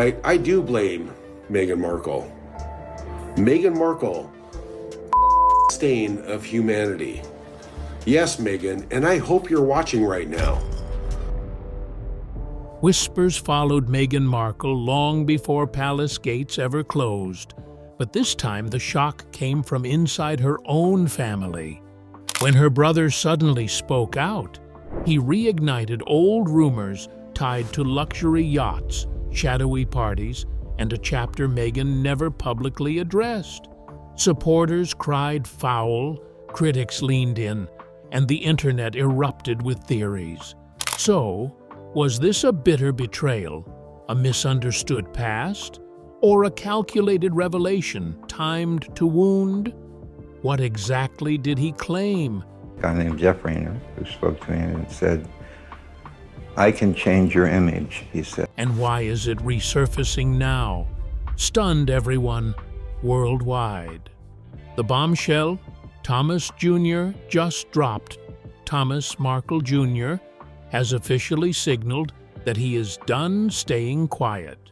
I do blame Meghan Markle. Meghan Markle, stain of humanity. Yes, Meghan, and I hope you're watching right now. Whispers followed Meghan Markle long before palace gates ever closed, but this time the shock came from inside her own family. When her brother suddenly spoke out, he reignited old rumors tied to luxury yachts, shadowy parties, and a chapter Meghan never publicly addressed. Supporters cried foul, critics leaned in, and the internet erupted with theories. So, was this a bitter betrayal, a misunderstood past, or a calculated revelation timed to wound? What exactly did he claim? A guy named Jeff Rayner, who spoke to me and said, "I can change your image," he said. And why is it resurfacing now? Stunned everyone worldwide. The bombshell, Thomas Jr. just dropped. Thomas Markle Jr. has officially signaled that he is done staying quiet.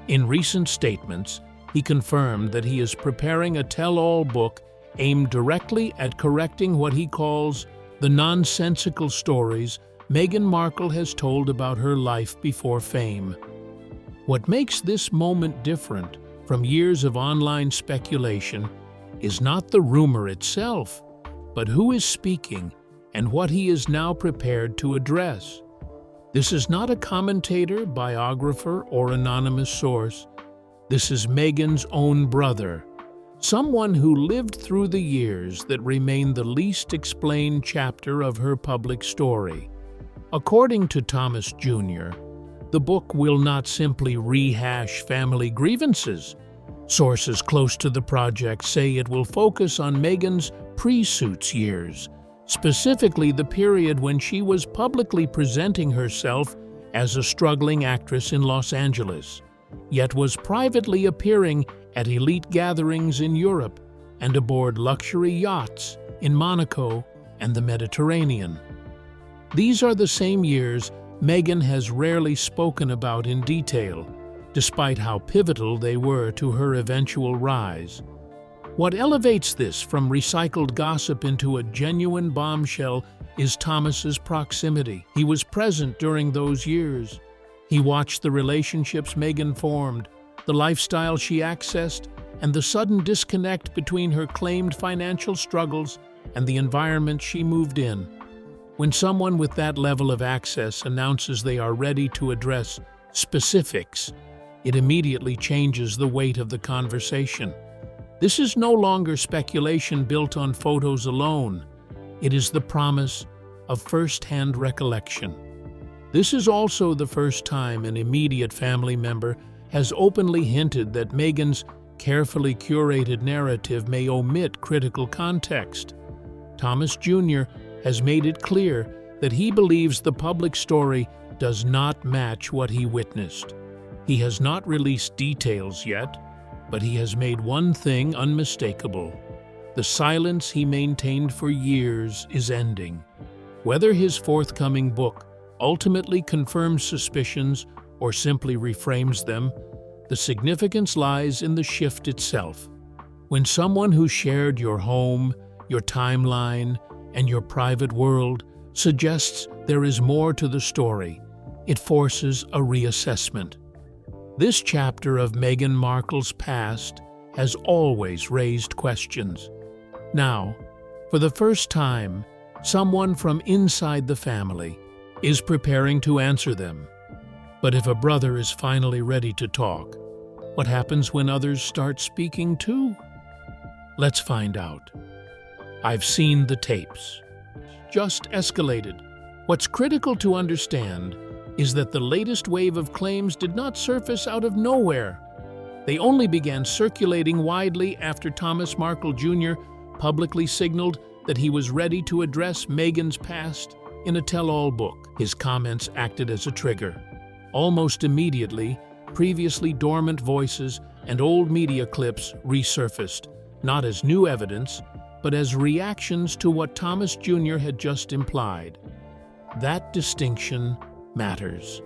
In recent statements, he confirmed that he is preparing a tell-all book aimed directly at correcting what he calls the nonsensical stories Meghan Markle has told about her life before fame. What makes this moment different from years of online speculation is not the rumor itself, but who is speaking and what he is now prepared to address. This is not a commentator, biographer, or anonymous source. This is Meghan's own brother, someone who lived through the years that remain the least explained chapter of her public story. According to Thomas Jr., the book will not simply rehash family grievances. Sources close to the project say it will focus on Meghan's pre-suits years, specifically the period when she was publicly presenting herself as a struggling actress in Los Angeles, yet was privately appearing at elite gatherings in Europe and aboard luxury yachts in Monaco and the Mediterranean. These are the same years Meghan has rarely spoken about in detail, despite how pivotal they were to her eventual rise. What elevates this from recycled gossip into a genuine bombshell is Thomas's proximity. He was present during those years. He watched the relationships Meghan formed, the lifestyle she accessed, and the sudden disconnect between her claimed financial struggles and the environment she moved in. When someone with that level of access announces they are ready to address specifics, it immediately changes the weight of the conversation. This is no longer speculation built on photos alone. It is the promise of first-hand recollection. This is also the first time an immediate family member has openly hinted that Meghan's carefully curated narrative may omit critical context. Thomas Jr. has made it clear that he believes the public story does not match what he witnessed. He has not released details yet, but he has made one thing unmistakable. The silence he maintained for years is ending. Whether his forthcoming book ultimately confirms suspicions or simply reframes them, the significance lies in the shift itself. When someone who shared your home, your timeline, and your private world suggests there is more to the story, it forces a reassessment. This chapter of Meghan Markle's past has always raised questions. Now, for the first time, someone from inside the family is preparing to answer them. But if a brother is finally ready to talk, what happens when others start speaking too? Let's find out. I've seen the tapes. Just escalated. What's critical to understand is that the latest wave of claims did not surface out of nowhere. They only began circulating widely after Thomas Markle Jr. publicly signaled that he was ready to address Meghan's past in a tell-all book. His comments acted as a trigger. Almost immediately, previously dormant voices and old media clips resurfaced, not as new evidence, but as reactions to what Thomas Jr. had just implied. That distinction matters.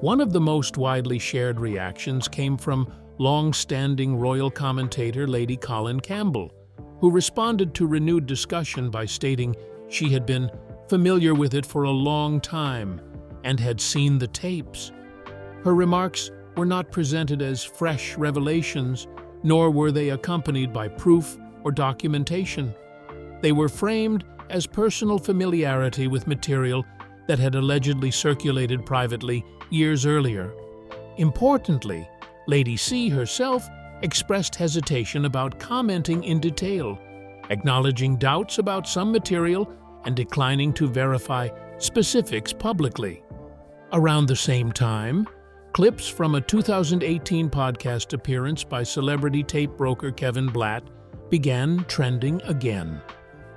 One of the most widely shared reactions came from long-standing royal commentator Lady Colin Campbell, who responded to renewed discussion by stating she had been familiar with it for a long time and had seen the tapes. Her remarks were not presented as fresh revelations, nor were they accompanied by proof or documentation. They were framed as personal familiarity with material that had allegedly circulated privately years earlier. Importantly, Lady C herself expressed hesitation about commenting in detail, acknowledging doubts about some material and declining to verify specifics publicly. Around the same time, clips from a 2018 podcast appearance by celebrity tape broker Kevin Blatt began trending again.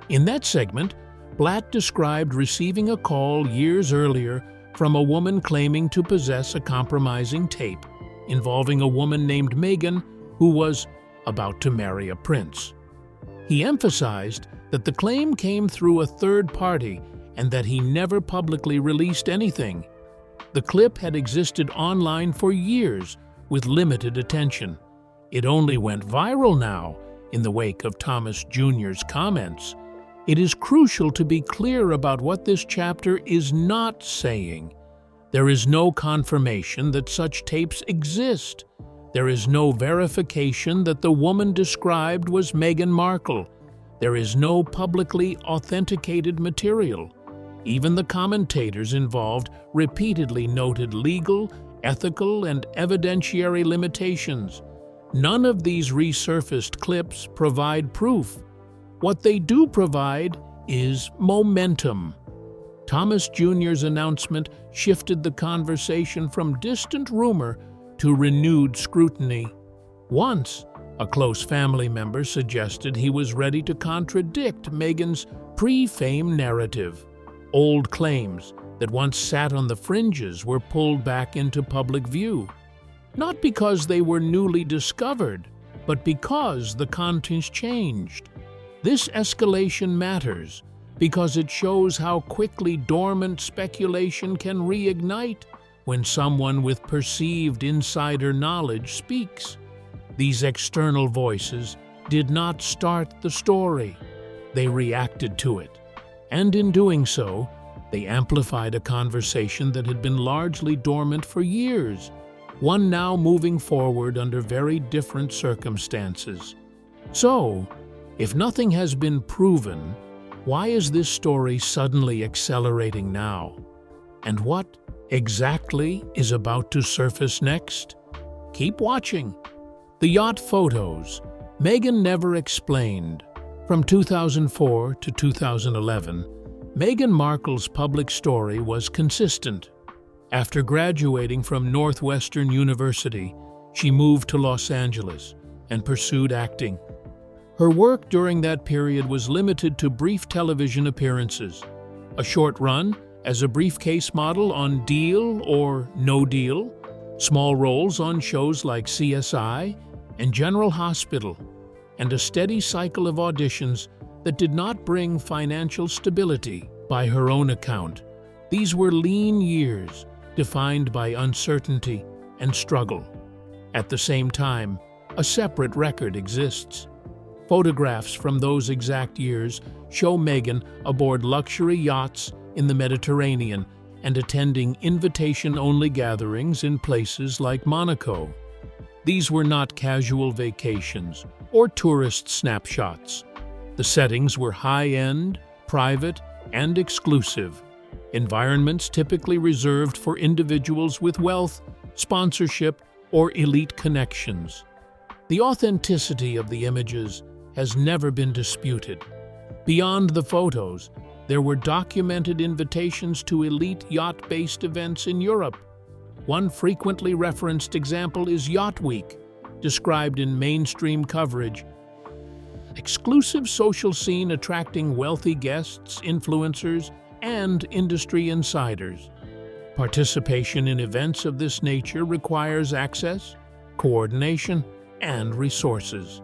In that segment, Blatt described receiving a call years earlier from a woman claiming to possess a compromising tape involving a woman named Meghan who was about to marry a prince. He emphasized that the claim came through a third party and that he never publicly released anything. The clip had existed online for years with limited attention. It only went viral now in the wake of Thomas Jr.'s comments. It is crucial to be clear about what this chapter is not saying. There is no confirmation that such tapes exist. There is no verification that the woman described was Meghan Markle. There is no publicly authenticated material. Even the commentators involved repeatedly noted legal, ethical, and evidentiary limitations. None of these resurfaced clips provide proof. What they do provide is momentum. Thomas Jr.'s announcement shifted the conversation from distant rumor to renewed scrutiny. Once, a close family member suggested he was ready to contradict Meghan's pre-fame narrative. Old claims that once sat on the fringes were pulled back into public view, not because they were newly discovered, but because the contents changed. This escalation matters because it shows how quickly dormant speculation can reignite when someone with perceived insider knowledge speaks. These external voices did not start the story. They reacted to it. And in doing so, they amplified a conversation that had been largely dormant for years, one now moving forward under very different circumstances. So, if nothing has been proven, why is this story suddenly accelerating now? And what exactly is about to surface next? Keep watching. The yacht photos, Meghan Never Explained. From 2004 to 2011, Meghan Markle's public story was consistent. After graduating from Northwestern University, she moved to Los Angeles and pursued acting. Her work during that period was limited to brief television appearances, a short run as a briefcase model on Deal or No Deal, small roles on shows like CSI and General Hospital, and a steady cycle of auditions that did not bring financial stability. By her own account, these were lean years defined by uncertainty and struggle. At the same time, a separate record exists. Photographs from those exact years show Meghan aboard luxury yachts in the Mediterranean and attending invitation-only gatherings in places like Monaco. These were not casual vacations or tourist snapshots. The settings were high-end, private, and exclusive, environments typically reserved for individuals with wealth, sponsorship, or elite connections. The authenticity of the images has never been disputed. Beyond the photos, there were documented invitations to elite yacht-based events in Europe. One frequently referenced example is Yacht Week, described in mainstream coverage. Exclusive social scene attracting wealthy guests, influencers, and industry insiders. Participation in events of this nature requires access, coordination, and resources.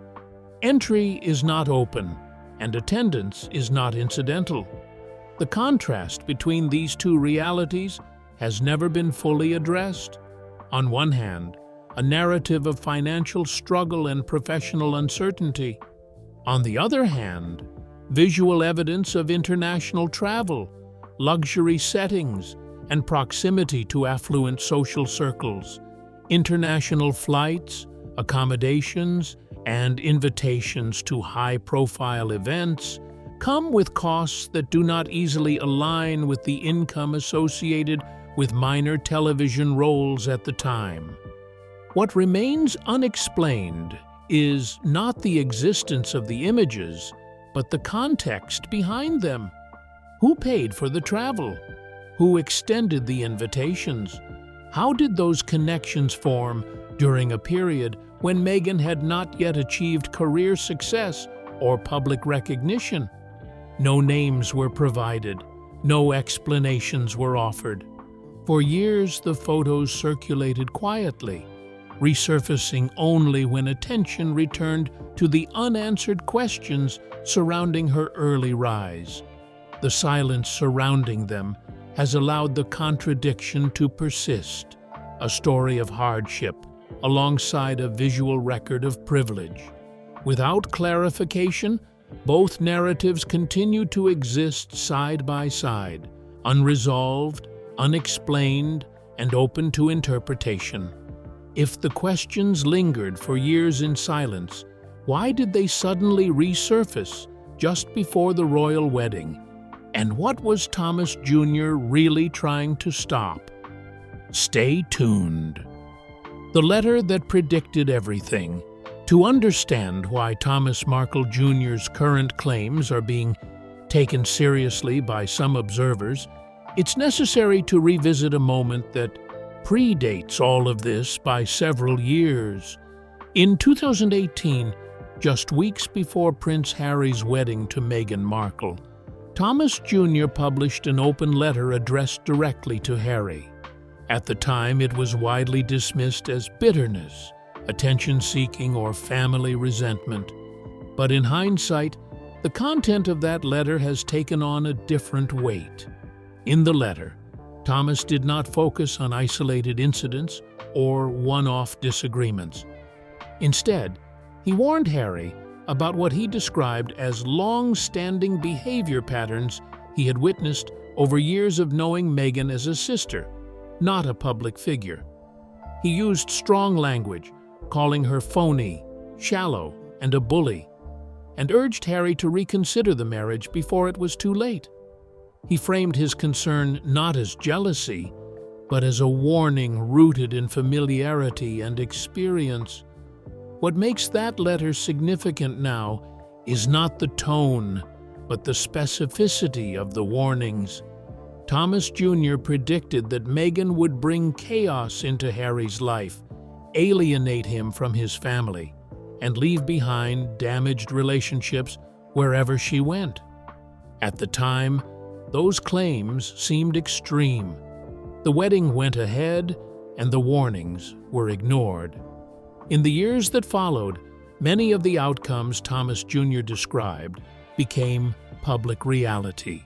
Entry is not open, and attendance is not incidental. The contrast between these two realities has never been fully addressed. On one hand, a narrative of financial struggle and professional uncertainty. On the other hand, visual evidence of international travel, luxury settings, and proximity to affluent social circles, international flights, accommodations, and invitations to high-profile events come with costs that do not easily align with the income associated with minor television roles at the time. What remains unexplained is not the existence of the images, but the context behind them. Who paid for the travel? Who extended the invitations? How did those connections form during a period when Meghan had not yet achieved career success or public recognition? No names were provided, no explanations were offered. For years, the photos circulated quietly, resurfacing only when attention returned to the unanswered questions surrounding her early rise. The silence surrounding them has allowed the contradiction to persist, a story of hardship alongside a visual record of privilege. Without clarification, both narratives continue to exist side by side, unresolved, unexplained, and open to interpretation. If the questions lingered for years in silence, why did they suddenly resurface just before the royal wedding? And what was Thomas Jr. really trying to stop? Stay tuned. The letter that predicted everything. To understand why Thomas Markle Jr.'s current claims are being taken seriously by some observers, it's necessary to revisit a moment that predates all of this by several years. In 2018, just weeks before Prince Harry's wedding to Meghan Markle, Thomas Jr. published an open letter addressed directly to Harry. At the time, it was widely dismissed as bitterness, attention-seeking, or family resentment. But in hindsight, the content of that letter has taken on a different weight. In the letter, Thomas did not focus on isolated incidents or one-off disagreements. Instead, he warned Harry about what he described as long-standing behavior patterns he had witnessed over years of knowing Meghan as a sister, not a public figure. He used strong language, calling her phony, shallow, and a bully, and urged Harry to reconsider the marriage before it was too late. He framed his concern not as jealousy, but as a warning rooted in familiarity and experience. What makes that letter significant now is not the tone, but the specificity of the warnings. Thomas Jr. predicted that Meghan would bring chaos into Harry's life, alienate him from his family, and leave behind damaged relationships wherever she went. At the time, those claims seemed extreme. The wedding went ahead, and the warnings were ignored. In the years that followed, many of the outcomes Thomas Jr. described became public reality.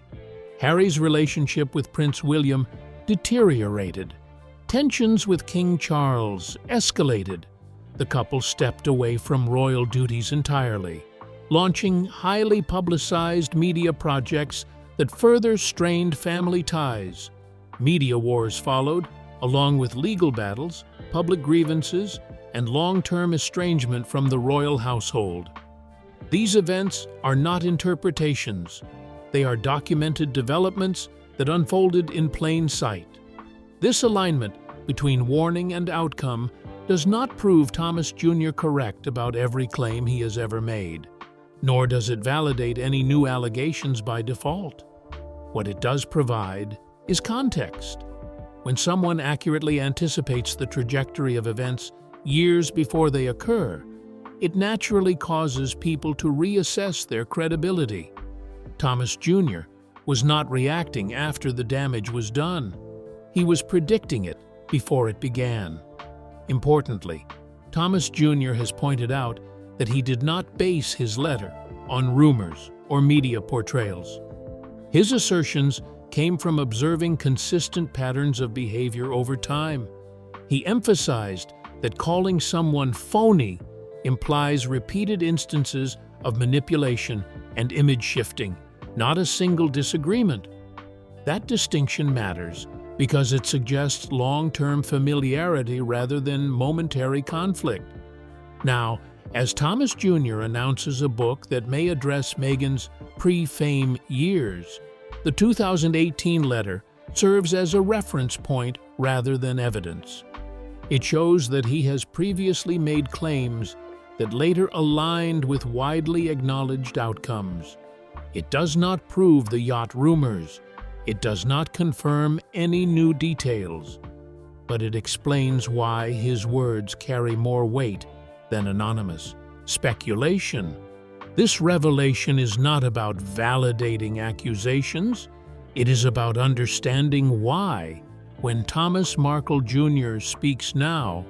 Harry's relationship with Prince William deteriorated. Tensions with King Charles escalated. The couple stepped away from royal duties entirely, launching highly publicized media projects that further strained family ties. Media wars followed, along with legal battles, public grievances, and long-term estrangement from the royal household. These events are not interpretations. They are documented developments that unfolded in plain sight. This alignment between warning and outcome does not prove Thomas Jr. correct about every claim he has ever made, nor does it validate any new allegations by default. What it does provide is context. When someone accurately anticipates the trajectory of events years before they occur, it naturally causes people to reassess their credibility. Thomas Jr. was not reacting after the damage was done. He was predicting it before it began. Importantly, Thomas Jr. has pointed out that he did not base his letter on rumors or media portrayals. His assertions came from observing consistent patterns of behavior over time. He emphasized that calling someone phony implies repeated instances of manipulation and image shifting, not a single disagreement. That distinction matters because it suggests long-term familiarity rather than momentary conflict. Now, as Thomas Jr. announces a book that may address Meghan's pre-fame years, the 2018 letter serves as a reference point rather than evidence. It shows that he has previously made claims that later aligned with widely acknowledged outcomes. It does not prove the yacht rumors. It does not confirm any new details, but it explains why his words carry more weight than anonymous speculation. This revelation is not about validating accusations. It is about understanding why, when Thomas Markle Jr. speaks now,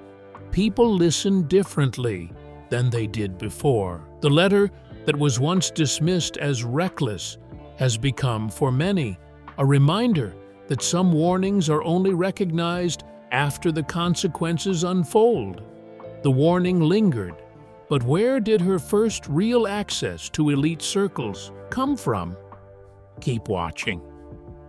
people listen differently than they did before. The letter that was once dismissed as reckless has become, for many, a reminder that some warnings are only recognized after the consequences unfold. The warning lingered, but where did her first real access to elite circles come from? Keep watching.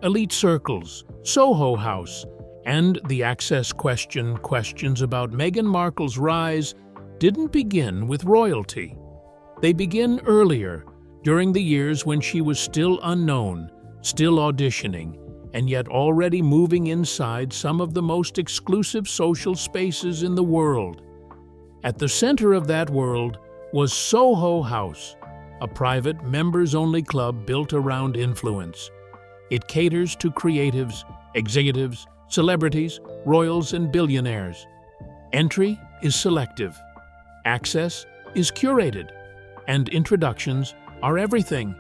Elite circles, Soho House, and the access questions about Meghan Markle's rise didn't begin with royalty. They begin earlier, during the years when she was still unknown, still auditioning, and yet already moving inside some of the most exclusive social spaces in the world. At the center of that world was Soho House, a private, members-only club built around influence. It caters to creatives, executives, celebrities, royals, and billionaires. Entry is selective. Access is curated. And introductions are everything.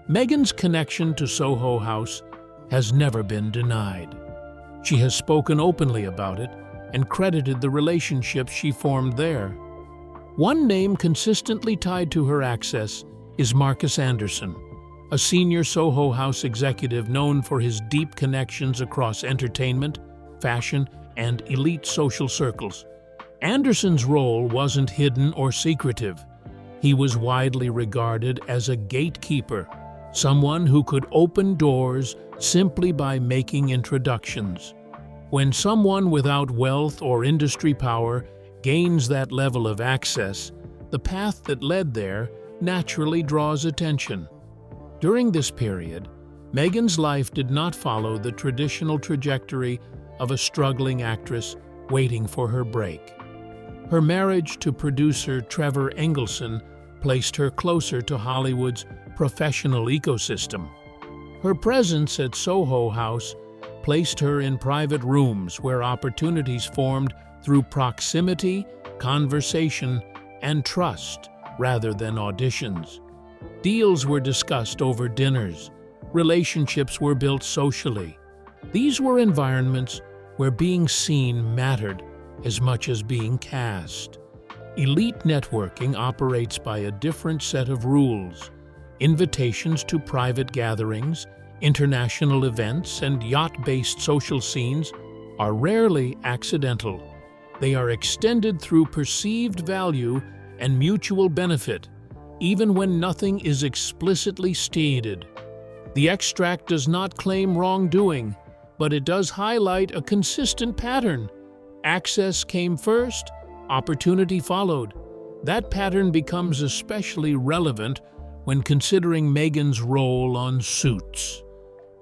Meghan's connection to Soho House has never been denied. She has spoken openly about it and credited the relationships she formed there. One name consistently tied to her access is Marcus Anderson, a senior Soho House executive known for his deep connections across entertainment, fashion, and elite social circles. Anderson's role wasn't hidden or secretive. He was widely regarded as a gatekeeper, someone who could open doors simply by making introductions. When someone without wealth or industry power gains that level of access, the path that led there naturally draws attention. During this period, Meghan's life did not follow the traditional trajectory of a struggling actress waiting for her break. Her marriage to producer Trevor Engelson placed her closer to Hollywood's professional ecosystem. Her presence at Soho House placed her in private rooms where opportunities formed through proximity, conversation, and trust rather than auditions. Deals were discussed over dinners. Relationships were built socially. These were environments where being seen mattered as much as being cast. Elite networking operates by a different set of rules. Invitations to private gatherings, international events, and yacht-based social scenes are rarely accidental. They are extended through perceived value and mutual benefit, even when nothing is explicitly stated. The extract does not claim wrongdoing, but it does highlight a consistent pattern. Access came first, opportunity followed. That pattern becomes especially relevant when considering Meghan's role on Suits.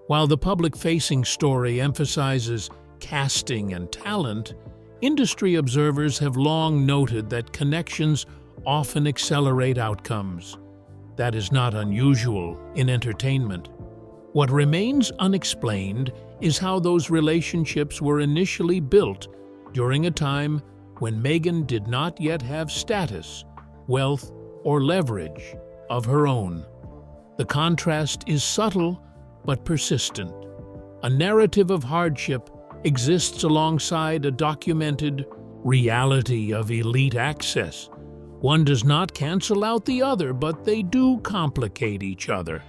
While the public-facing story emphasizes casting and talent, industry observers have long noted that connections often accelerate outcomes. That is not unusual in entertainment. What remains unexplained is how those relationships were initially built during a time when Meghan did not yet have status, wealth, or leverage of her own. The contrast is subtle but persistent. A narrative of hardship exists alongside a documented reality of elite access. One does not cancel out the other, but they do complicate each other.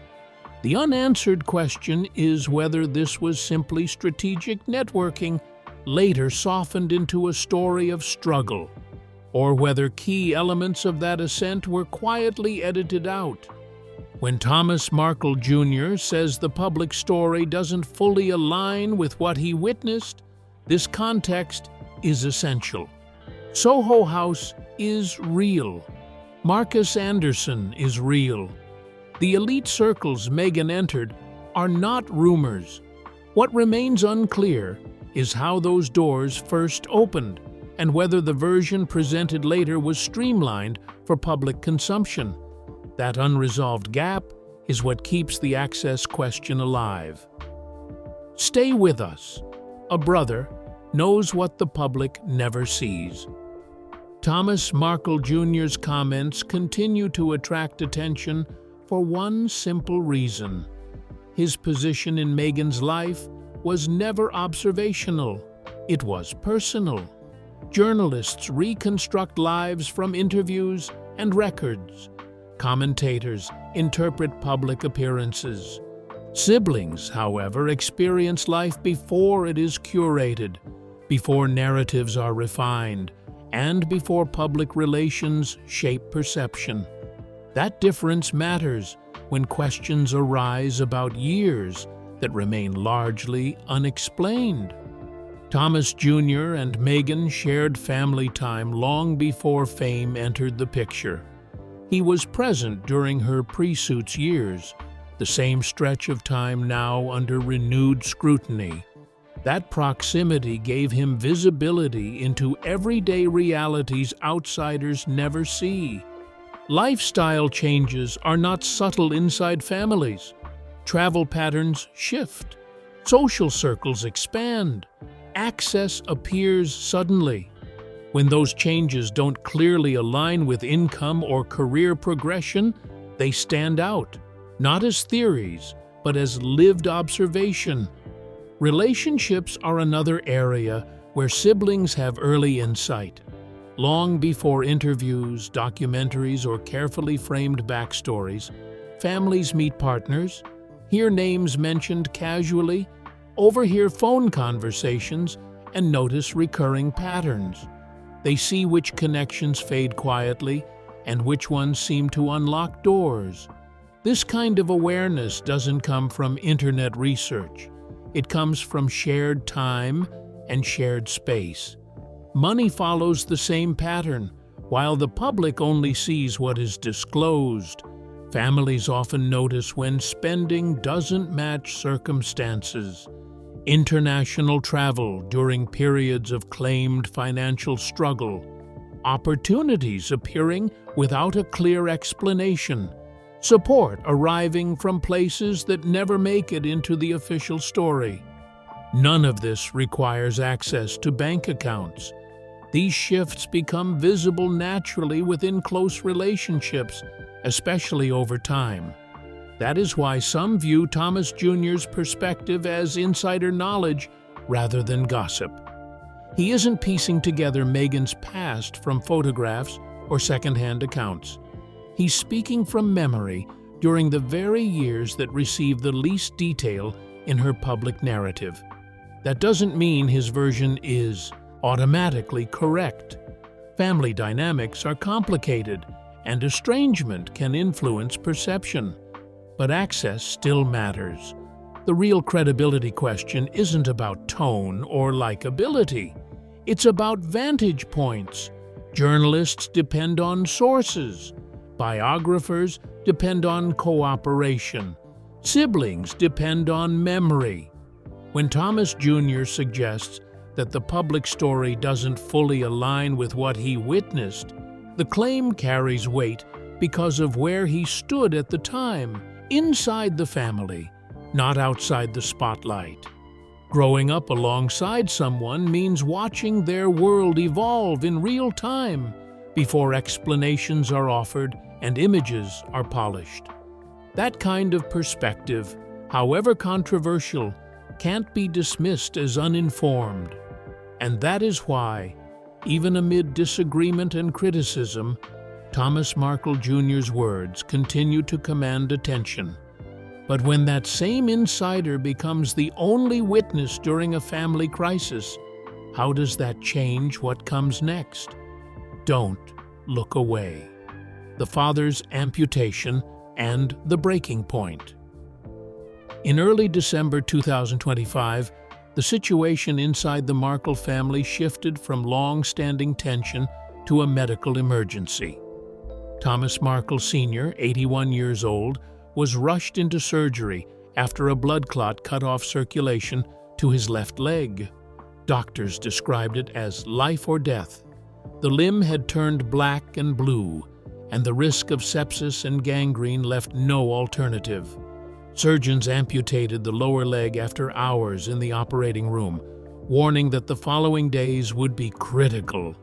The unanswered question is whether this was simply strategic networking, later softened into a story of struggle, or whether key elements of that ascent were quietly edited out. When Thomas Markle Jr. says the public story doesn't fully align with what he witnessed, this context is essential. Soho House is real. Marcus Anderson is real. The elite circles Meghan entered are not rumors. What remains unclear is how those doors first opened and whether the version presented later was streamlined for public consumption. That unresolved gap is what keeps the access question alive. Stay with us. A brother knows what the public never sees. Thomas Markle Jr.'s comments continue to attract attention for one simple reason. His position in Meghan's life was never observational. It was personal. Journalists reconstruct lives from interviews and records. Commentators interpret public appearances. Siblings, however, experience life before it is curated, before narratives are refined, and before public relations shape perception. That difference matters when questions arise about years that remain largely unexplained. Thomas Jr. and Meghan shared family time long before fame entered the picture. He was present during her pre-suits years, the same stretch of time now under renewed scrutiny. That proximity gave him visibility into everyday realities outsiders never see. Lifestyle changes are not subtle inside families. Travel patterns shift. Social circles expand. Access appears suddenly. When those changes don't clearly align with income or career progression, they stand out, not as theories, but as lived observation. Relationships are another area where siblings have early insight. Long before interviews, documentaries, or carefully framed backstories, families meet partners, hear names mentioned casually, overhear phone conversations, and notice recurring patterns. They see which connections fade quietly and which ones seem to unlock doors. This kind of awareness doesn't come from internet research. It comes from shared time and shared space. Money follows the same pattern. While the public only sees what is disclosed, families often notice when spending doesn't match circumstances. International travel during periods of claimed financial struggle, opportunities appearing without a clear explanation, support arriving from places that never make it into the official story. None of this requires access to bank accounts. These shifts become visible naturally within close relationships, especially over time. That is why some view Thomas Jr.'s perspective as insider knowledge rather than gossip. He isn't piecing together Meghan's past from photographs or second-hand accounts. He's speaking from memory during the very years that received the least detail in her public narrative. That doesn't mean his version is automatically correct. Family dynamics are complicated, and estrangement can influence perception. But access still matters. The real credibility question isn't about tone or likability. It's about vantage points. Journalists depend on sources. Biographers depend on cooperation. Siblings depend on memory. When Thomas Jr. suggests that the public story doesn't fully align with what he witnessed, the claim carries weight because of where he stood at the time, inside the family, not outside the spotlight. Growing up alongside someone means watching their world evolve in real time before explanations are offered and images are polished. That kind of perspective, however controversial, can't be dismissed as uninformed. And that is why, even amid disagreement and criticism, Thomas Markle Jr.'s words continue to command attention. But when that same insider becomes the only witness during a family crisis, how does that change what comes next? Don't look away. The father's amputation and the breaking point. In early December 2025, the situation inside the Markle family shifted from long-standing tension to a medical emergency. Thomas Markle Sr., 81 years old, was rushed into surgery after a blood clot cut off circulation to his left leg. Doctors described it as life or death. The limb had turned black and blue, and the risk of sepsis and gangrene left no alternative. Surgeons amputated the lower leg after hours in the operating room, warning that the following days would be critical.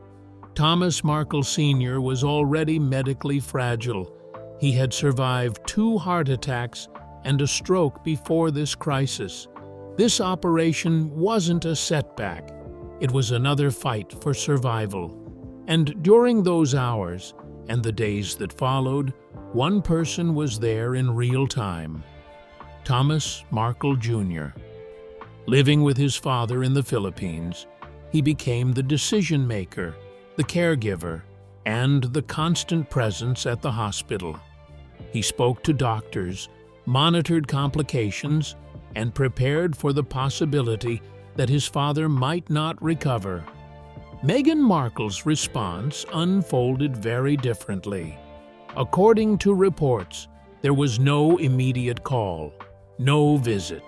Thomas Markle Sr. was already medically fragile. He had survived 2 heart attacks and a stroke before this crisis. This operation wasn't a setback. It was another fight for survival. And during those hours, and the days that followed, one person was there in real time. Thomas Markle Jr. Living with his father in the Philippines, he became the decision-maker, the caregiver, and the constant presence at the hospital. He spoke to doctors, monitored complications, and prepared for the possibility that his father might not recover. Meghan Markle's response unfolded very differently. According to reports, there was no immediate call, no visit.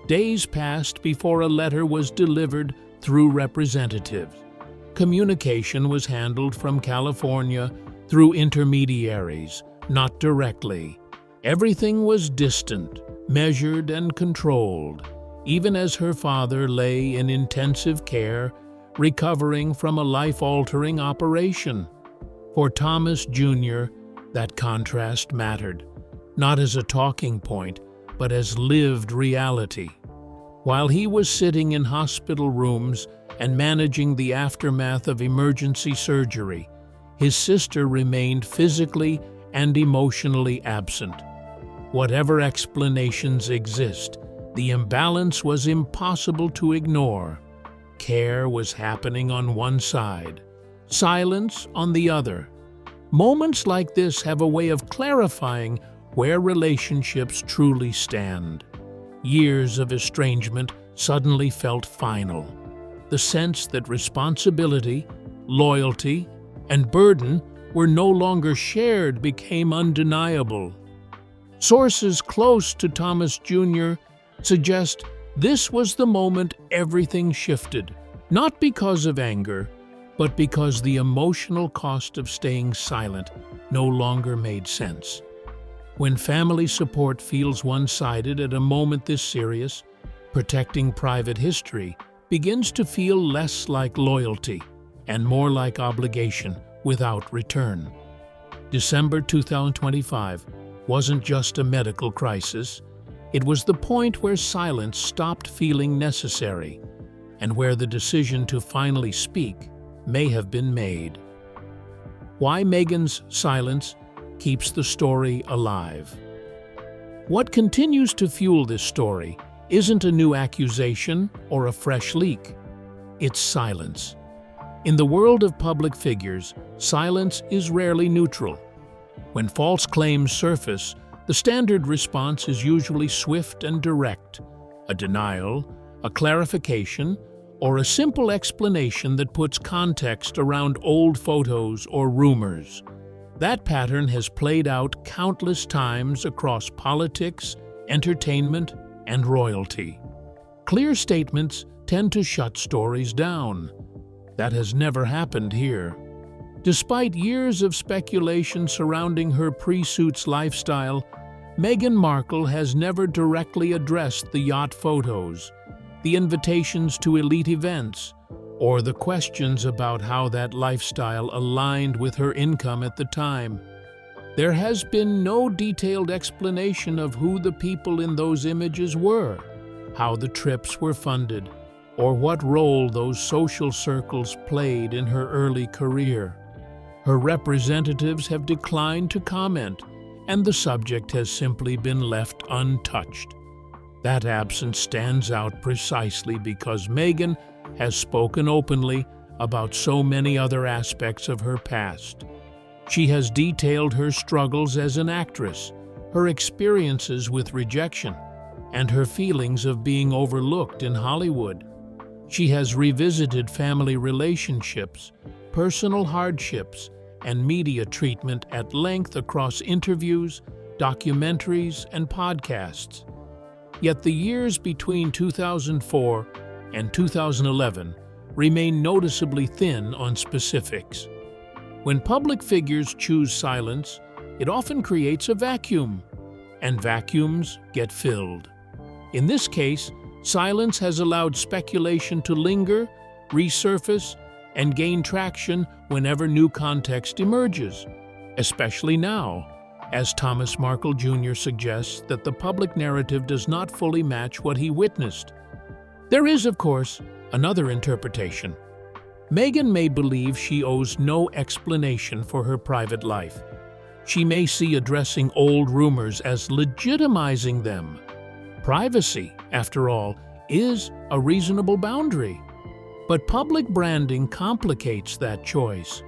Days passed before a letter was delivered through representatives. Communication was handled from California through intermediaries, not directly. Everything was distant, measured, and controlled, even as her father lay in intensive care, recovering from a life-altering operation. For Thomas Jr., that contrast mattered, not as a talking point, but as lived reality. While he was sitting in hospital rooms and managing the aftermath of emergency surgery, his sister remained physically and emotionally absent. Whatever explanations exist, the imbalance was impossible to ignore. Care was happening on one side, silence on the other. Moments like this have a way of clarifying where relationships truly stand. Years of estrangement suddenly felt final. The sense that responsibility, loyalty, and burden were no longer shared became undeniable. Sources close to Thomas Jr. suggest this was the moment everything shifted, not because of anger, but because the emotional cost of staying silent no longer made sense. When family support feels one-sided at a moment this serious, protecting private history begins to feel less like loyalty and more like obligation without return. December 2025 wasn't just a medical crisis, it was the point where silence stopped feeling necessary and where the decision to finally speak may have been made. Why Meghan's silence keeps the story alive. What continues to fuel this story isn't a new accusation or a fresh leak. It's silence. In the world of public figures, silence is rarely neutral. When false claims surface, the standard response is usually swift and direct: a denial, a clarification, or a simple explanation that puts context around old photos or rumors. That pattern has played out countless times across politics, entertainment, and royalty. Clear statements tend to shut stories down. That has never happened here. Despite years of speculation surrounding her pre-suits lifestyle, Meghan Markle has never directly addressed the yacht photos, the invitations to elite events, or the questions about how that lifestyle aligned with her income at the time. There has been no detailed explanation of who the people in those images were, how the trips were funded, or what role those social circles played in her early career. Her representatives have declined to comment, and the subject has simply been left untouched. That absence stands out precisely because Meghan has spoken openly about so many other aspects of her past. She has detailed her struggles as an actress, her experiences with rejection, and her feelings of being overlooked in Hollywood. She has revisited family relationships, personal hardships, and media treatment at length across interviews, documentaries, and podcasts. Yet the years between 2004 and 2011 remain noticeably thin on specifics. When public figures choose silence, it often creates a vacuum, and vacuums get filled. In this case, silence has allowed speculation to linger, resurface, and gain traction whenever new context emerges, especially now, as Thomas Markle Jr. suggests that the public narrative does not fully match what he witnessed. There is, of course, another interpretation. Meghan may believe she owes no explanation for her private life. She may see addressing old rumors as legitimizing them. Privacy, after all, is a reasonable boundary. But public branding complicates that choice.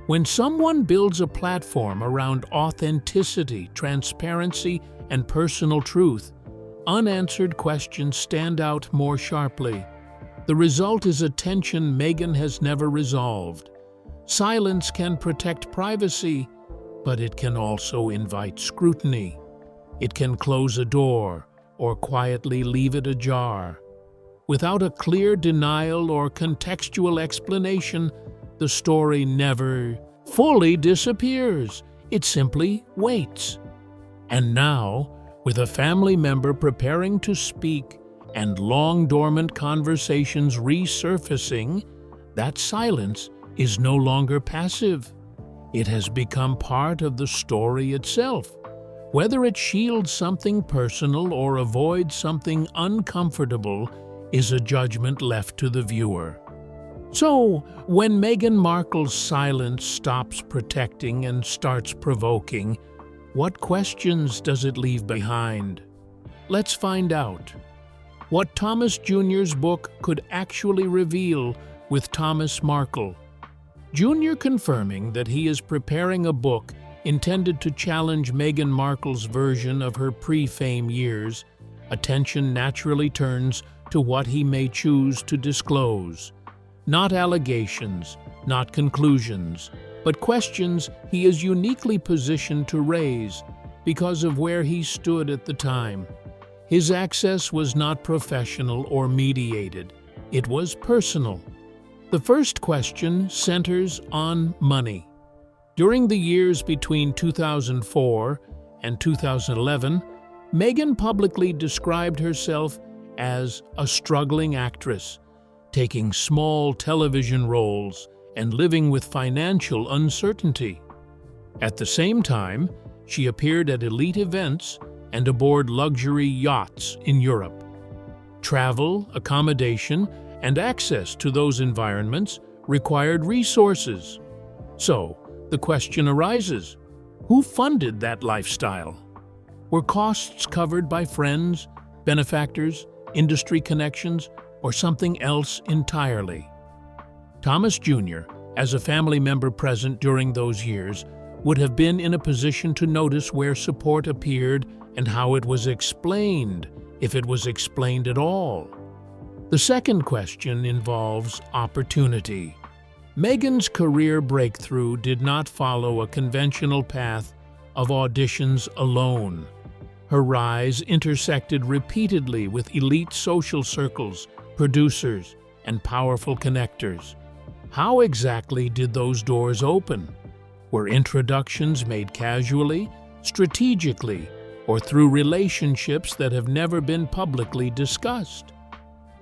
When someone builds a platform around authenticity, transparency, and personal truth, unanswered questions stand out more sharply. The result is a tension Meghan has never resolved. Silence can protect privacy, but it can also invite scrutiny. It can close a door or quietly leave it ajar. Without a clear denial or contextual explanation, the story never fully disappears. It simply waits. And now, with a family member preparing to speak and long-dormant conversations resurfacing, that silence is no longer passive. It has become part of the story itself. Whether it shields something personal or avoids something uncomfortable is a judgment left to the viewer. So, when Meghan Markle's silence stops protecting and starts provoking, what questions does it leave behind? Let's find out. What Thomas Jr.'s book could actually reveal with Thomas Markle. Jr. confirming that he is preparing a book intended to challenge Meghan Markle's version of her pre-fame years, attention naturally turns to what he may choose to disclose. Not allegations, not conclusions, but questions he is uniquely positioned to raise because of where he stood at the time. His access was not professional or mediated. It was personal. The first question centers on money. During the years between 2004 and 2011, Meghan publicly described herself as a struggling actress, taking small television roles and living with financial uncertainty. At the same time, she appeared at elite events and aboard luxury yachts in Europe. Travel, accommodation, and access to those environments required resources. So, the question arises, who funded that lifestyle? Were costs covered by friends, benefactors, industry connections, or something else entirely? Thomas Jr., as a family member present during those years, would have been in a position to notice where support appeared and how it was explained, if it was explained at all. The second question involves opportunity. Meghan's career breakthrough did not follow a conventional path of auditions alone. Her rise intersected repeatedly with elite social circles, producers, and powerful connectors. How exactly did those doors open? Were introductions made casually, strategically, or through relationships that have never been publicly discussed?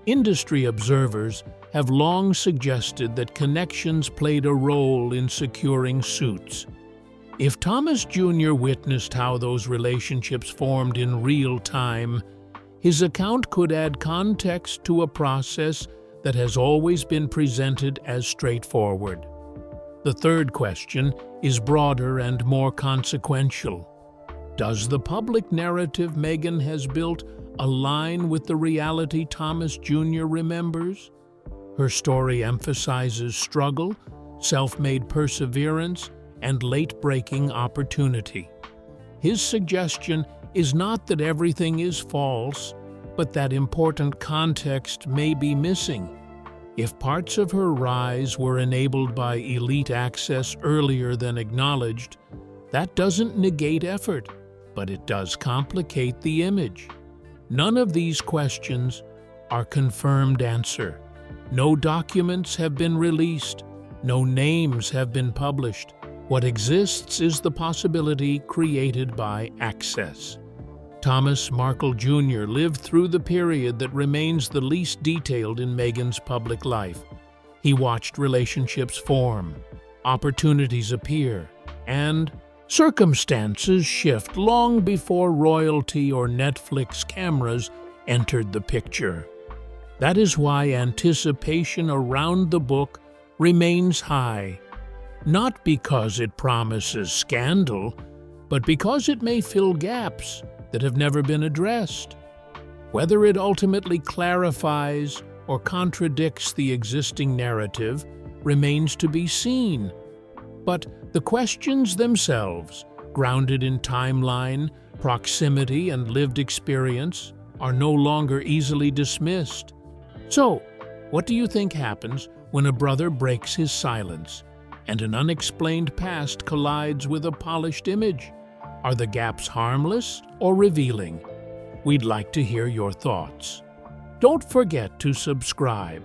Industry observers have long suggested that connections played a role in securing suits. If Thomas Jr. witnessed how those relationships formed in real time, his account could add context to a process that has always been presented as straightforward. The third question is broader and more consequential. Does the public narrative Meghan has built align with the reality Thomas Jr. remembers? Her story emphasizes struggle, self-made perseverance, and late-breaking opportunity. His suggestion is not that everything is false, but that important context may be missing. If parts of her rise were enabled by elite access earlier than acknowledged, that doesn't negate effort, but it does complicate the image. None of these questions are confirmed answer. No documents have been released. No names have been published. What exists is the possibility created by access. Thomas Markle Jr. lived through the period that remains the least detailed in Meghan's public life. He watched relationships form, opportunities appear, and circumstances shift long before royalty or Netflix cameras entered the picture. That is why anticipation around the book remains high, not because it promises scandal, but because it may fill gaps that have never been addressed. Whether it ultimately clarifies or contradicts the existing narrative remains to be seen. But the questions themselves, grounded in timeline, proximity, and lived experience, are no longer easily dismissed. So, what do you think happens when a brother breaks his silence and an unexplained past collides with a polished image? Are the gaps harmless or revealing? We'd like to hear your thoughts. Don't forget to subscribe.